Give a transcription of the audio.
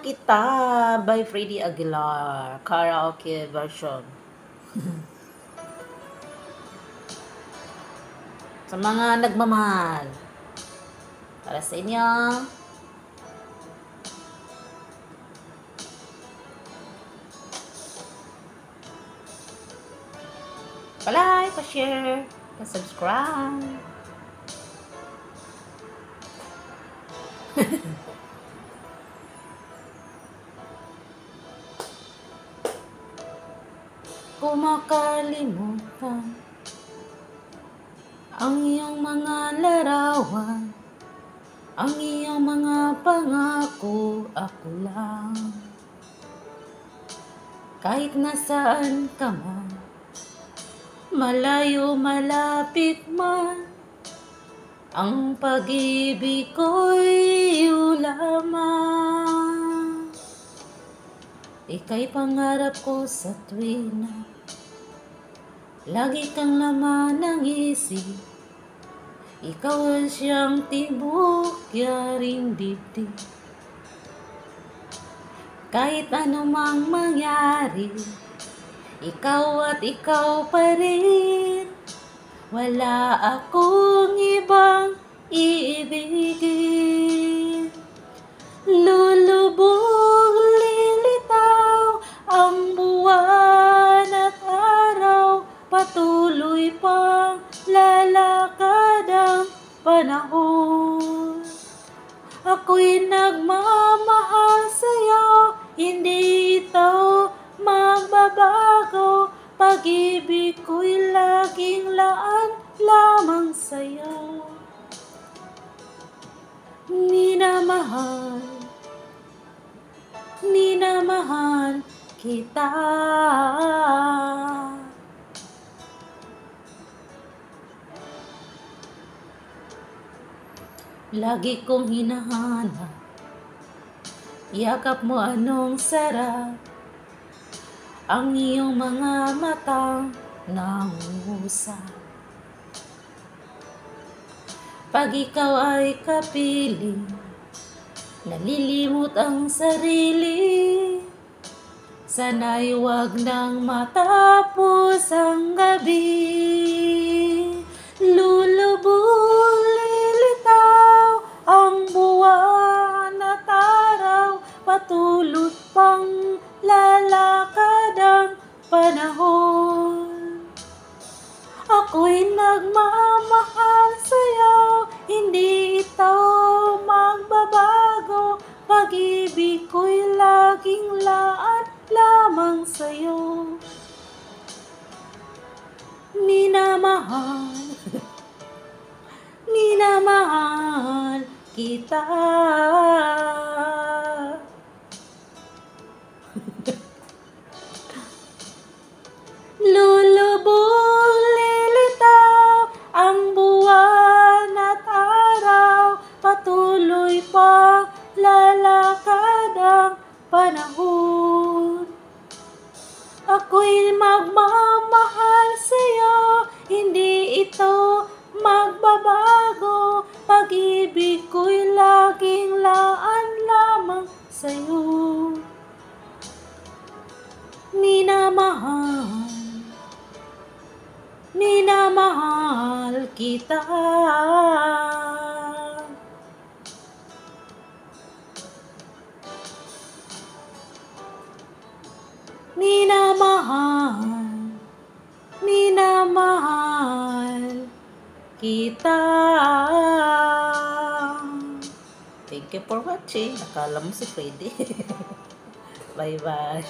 Kita by Freddie Aguilar, karaoke version. Sa mga nagmamahal, para sa inyo. Pa-like, pa-share, pa-subscribe. Kung makalimutan ang iyong mga larawan, ang iyong mga pangako, ako lang. Kahit nasaan ka man, malayo malapit man, ang pag-ibig ko'y iyo lamang. Ika'y pangarap ko sa tuwina, lagi kang laman ng isip. Ikaw ang siyang tibok, yaring dibdib. Kahit anumang mangyari, ikaw at ikaw pa rin. Wala akong ibang iibigin. Lulubog, lilitaw ang buwan at araw, patuloy pang lalakad ang panahon. Ako'y nagmamahal sa'yo, hindi ito magbabago. Pag-ibig ko'y laging laan lamang sa'yo. Minamahal kita. Lagi kong hinahanap, yakap mo anong sarap, ang iyong mga matang nangungusap. Pag ikaw ay kapiling, nalilimot ang sarili. Sana'y wag nang matapos ang gabi. Lulubog, lilitaw ang buwan at araw, patuloy pang lalakad ang panahon. Ako'y nagmamahal sa'yo, hindi ito magbabago. Pag-ibig ko'y laging laan lamang sa'yo. Minamahal kita. Lulubog, lilitaw ang buwan at araw, patuloy pang lalakad ang panahon. Ako'y magmamahal sa'yo, hindi ito magbabago. Pag-ibig ko'y laging laan lamang sa'yo. Minamahal kita. Minamahal kita. Thank you for watching. Nakala mo si Freddy. Bye-bye.